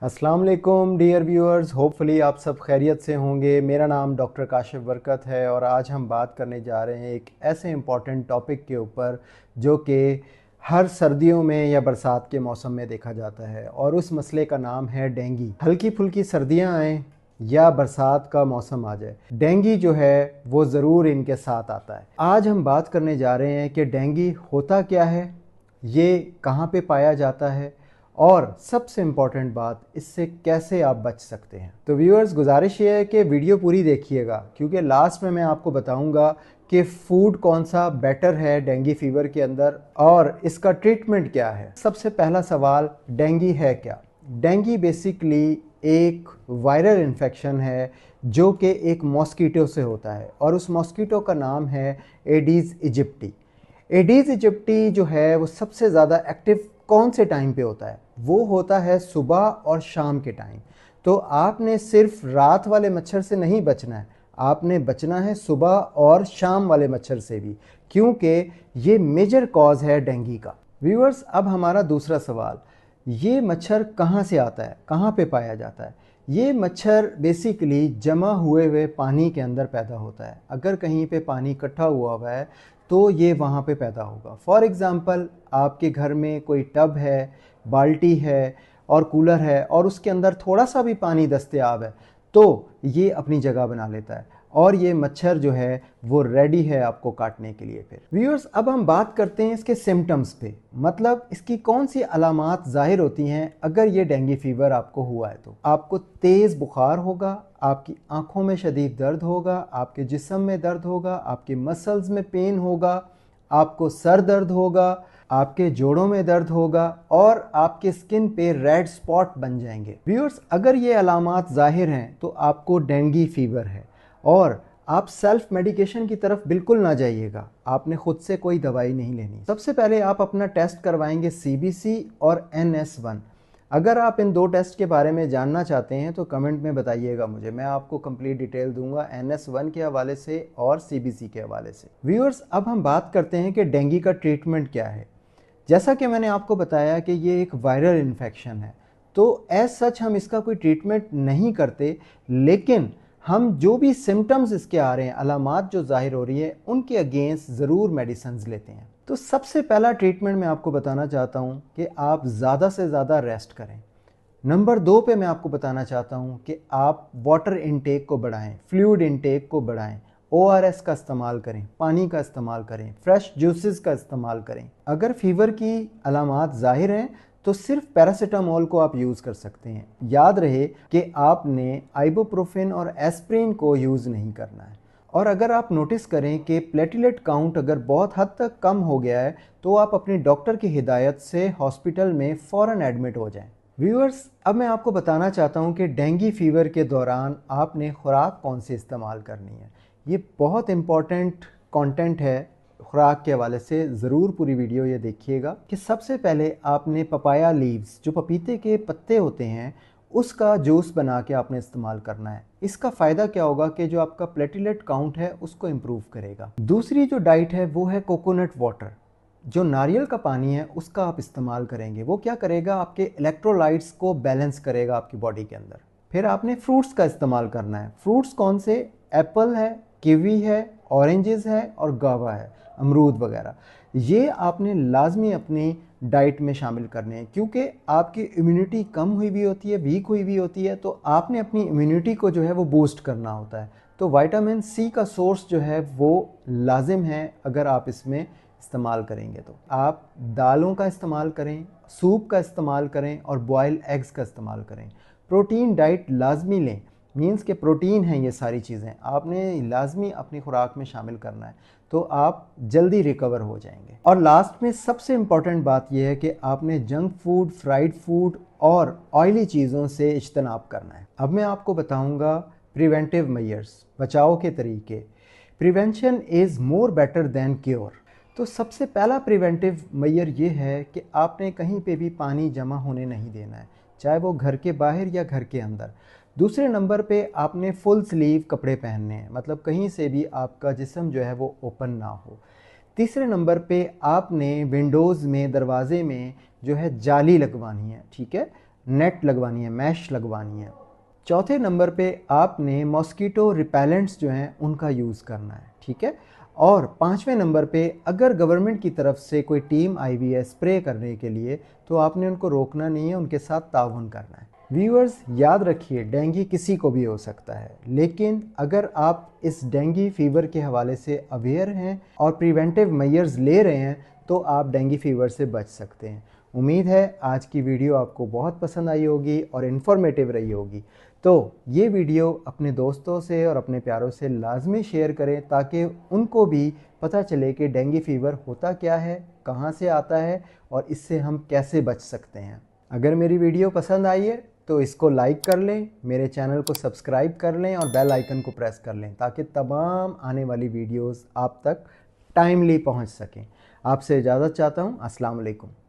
अस्सलाम वालेकुम dear viewers, hopefully आप सब खैरियत से होंगे। मेरा नाम डॉक्टर काशिफ बरकत है और आज हम बात करने जा रहे हैं एक ऐसे इम्पॉर्टेंट टॉपिक के ऊपर जो कि हर सर्दियों में या बरसात के मौसम में देखा जाता है, और उस मसले का नाम है डेंगू। हल्की फुल्की सर्दियां आएँ या बरसात का मौसम आ जाए, डेंगू जो है वो ज़रूर इनके साथ आता है। आज हम बात करने जा रहे हैं कि डेंगू होता क्या है, ये कहाँ पे पाया जाता है, और सबसे इम्पॉर्टेंट बात, इससे कैसे आप बच सकते हैं। तो व्यूअर्स, गुजारिश ये है कि वीडियो पूरी देखिएगा, क्योंकि लास्ट में मैं आपको बताऊंगा कि फूड कौन सा बेटर है डेंगू फीवर के अंदर और इसका ट्रीटमेंट क्या है। सबसे पहला सवाल, डेंगू है क्या? डेंगू बेसिकली एक वायरल इन्फेक्शन है जो कि एक मॉस्किटो से होता है, और उस मॉस्किटो का नाम है एडीज इजिप्टी। एडीज इजिप्टी जो है वो सबसे ज़्यादा एक्टिव कौन से टाइम पे होता है? वो होता है सुबह और शाम के टाइम। तो आपने सिर्फ रात वाले मच्छर से नहीं बचना है, आपने बचना है सुबह और शाम वाले मच्छर से भी, क्योंकि ये मेजर कॉज है डेंगू का। व्यूअर्स, अब हमारा दूसरा सवाल, ये मच्छर कहाँ से आता है, कहाँ पे पाया जाता है? ये मच्छर बेसिकली जमा हुए पानी के अंदर पैदा होता है। अगर कहीं पे पानी इकट्ठा हुआ है तो ये वहाँ पे पैदा होगा। फॉर एग्ज़ाम्पल, आपके घर में कोई टब है, बाल्टी है और कूलर है, और उसके अंदर थोड़ा सा भी पानी दस्तयाब है, तो ये अपनी जगह बना लेता है और ये मच्छर जो है वो रेडी है आपको काटने के लिए। फिर व्यूअर्स, अब हम बात करते हैं इसके सिम्टम्स पे, मतलब इसकी कौन सी अलामात जाहिर होती हैं अगर ये डेंगू फीवर आपको हुआ है। तो आपको तेज़ बुखार होगा, आपकी आंखों में शदीद दर्द होगा, आपके जिस्म में दर्द होगा, आपके मसल्स में पेन होगा, आपको सर दर्द होगा, आपके जोड़ों में दर्द होगा, और आपके स्किन पे रेड स्पॉट बन जाएंगे। व्यूअर्स, अगर ये अलामात जाहिर हैं तो आपको डेंगू फीवर है, और आप सेल्फ मेडिकेशन की तरफ बिल्कुल ना जाइएगा। आपने खुद से कोई दवाई नहीं लेनी। सबसे पहले आप अपना टेस्ट करवाएंगे CBC और NS1। अगर आप इन दो टेस्ट के बारे में जानना चाहते हैं तो कमेंट में बताइएगा मुझे, मैं आपको कंप्लीट डिटेल दूंगा NS1 के हवाले से और CBC के हवाले से। व्यूअर्स, अब हम बात करते हैं कि डेंगू का ट्रीटमेंट क्या है। जैसा कि मैंने आपको बताया कि ये एक वायरल इन्फेक्शन है, तो एज सच हम इसका कोई ट्रीटमेंट नहीं करते, लेकिन हम जो भी सिम्टम्स इसके आ रहे हैं, अलामात जो जाहिर हो रही है, उनके अगेंस्ट ज़रूर मेडिसिन लेते हैं। तो सबसे पहला ट्रीटमेंट मैं आपको बताना चाहता हूँ कि आप ज़्यादा से ज़्यादा रेस्ट करें। नंबर 2 पे मैं आपको बताना चाहता हूँ कि आप वाटर इनटेक को बढ़ाएं, फ्लूइड इनटेक को बढ़ाएं, ORS का इस्तेमाल करें, पानी का इस्तेमाल करें, फ्रेश जूसेस का इस्तेमाल करें। अगर फीवर की अलामात जाहिर हैं तो सिर्फ पैरासीटामोल को आप यूज़ कर सकते हैं। याद रहे कि आपने आइबुप्रोफेन और एस्प्रिन को यूज़ नहीं करना है। और अगर आप नोटिस करें कि प्लेटलेट काउंट अगर बहुत हद तक कम हो गया है तो आप अपने डॉक्टर की हिदायत से हॉस्पिटल में फ़ौरन एडमिट हो जाएं। व्यूअर्स, अब मैं आपको बताना चाहता हूं कि डेंगू फीवर के दौरान आपने खुराक कौन सी इस्तेमाल करनी है। ये बहुत इम्पॉर्टेंट कंटेंट है। खुराक के हवाले से ज़रूर पूरी वीडियो ये देखिएगा कि सबसे पहले आपने पपाया लीव्स, जो पपीते के पत्ते होते हैं, उसका जूस बना के आपने इस्तेमाल करना है। इसका फ़ायदा क्या होगा कि जो आपका प्लेटलेट काउंट है उसको इम्प्रूव करेगा। दूसरी जो डाइट है वो है कोकोनट वाटर, जो नारियल का पानी है उसका आप इस्तेमाल करेंगे। वो क्या करेगा, आपके इलेक्ट्रोलाइट्स को बैलेंस करेगा आपकी बॉडी के अंदर। फिर आपने फ्रूट्स का इस्तेमाल करना है। फ्रूट्स कौन से? एप्पल है, कीवी है, ऑरेंजेस है और गावा है, अमरूद वगैरह। ये आपने लाजमी अपनी डाइट में शामिल करने हैं, क्योंकि आपकी इम्यूनिटी कम हुई हुई होती है, वीक हुई हुई होती है, तो आपने अपनी इम्यूनिटी को जो है वो बूस्ट करना होता है। तो विटामिन C का सोर्स जो है वो लाजिम है। अगर आप इसमें इस्तेमाल करेंगे तो आप दालों का इस्तेमाल करें, सूप का इस्तेमाल करें और बॉयल एग्स का इस्तेमाल करें। प्रोटीन डाइट लाजमी लें, मीन्स के प्रोटीन हैं ये सारी चीज़ें, आपने लाजमी अपनी खुराक में शामिल करना है, तो आप जल्दी रिकवर हो जाएंगे। और लास्ट में सबसे इम्पॉर्टेंट बात यह है कि आपने जंक फूड, फ्राइड फूड और ऑयली चीज़ों से इज्तनाब करना है। अब मैं आपको बताऊंगा प्रिवेंटिव मेजर्स, बचाव के तरीके। Prevention is more better than cure. तो सबसे पहला प्रिवेंटिव मेजर ये है कि आपने कहीं पे भी पानी जमा होने नहीं देना है, चाहे वो घर के बाहर या घर के अंदर। दूसरे नंबर पे आपने फुल स्लीव कपड़े पहनने हैं, मतलब कहीं से भी आपका जिस्म जो है वो ओपन ना हो। तीसरे नंबर पे आपने विंडोज़ में, दरवाजे में जो है जाली लगवानी है, ठीक है। नेट लगवानी है, मैश लगवानी है। चौथे नंबर पे आपने मॉस्किटो रिपेलेंट्स जो हैं उनका यूज़ करना है, ठीक है। और पाँचवें नंबर पे अगर गवर्नमेंट की तरफ से कोई टीम आई हुई है स्प्रे करने के लिए, तो आपने उनको रोकना नहीं है, उनके साथ ताउन करना है। व्यूअर्स, याद रखिए, डेंगू किसी को भी हो सकता है, लेकिन अगर आप इस डेंगू फीवर के हवाले से अवेयर हैं और प्रिवेंटिव मेजर्स ले रहे हैं तो आप डेंगू फीवर से बच सकते हैं। उम्मीद है आज की वीडियो आपको बहुत पसंद आई होगी और इन्फॉर्मेटिव रही होगी। तो ये वीडियो अपने दोस्तों से और अपने प्यारों से लाजमी शेयर करें ताकि उनको भी पता चले कि डेंगू फीवर होता क्या है, कहाँ से आता है और इससे हम कैसे बच सकते हैं। अगर मेरी वीडियो पसंद आई है तो इसको लाइक कर लें, मेरे चैनल को सब्सक्राइब कर लें और बेल आइकन को प्रेस कर लें ताकि तमाम आने वाली वीडियोस आप तक टाइमली पहुंच सकें। आपसे इजाज़त चाहता हूं। अस्सलाम वालेकुम।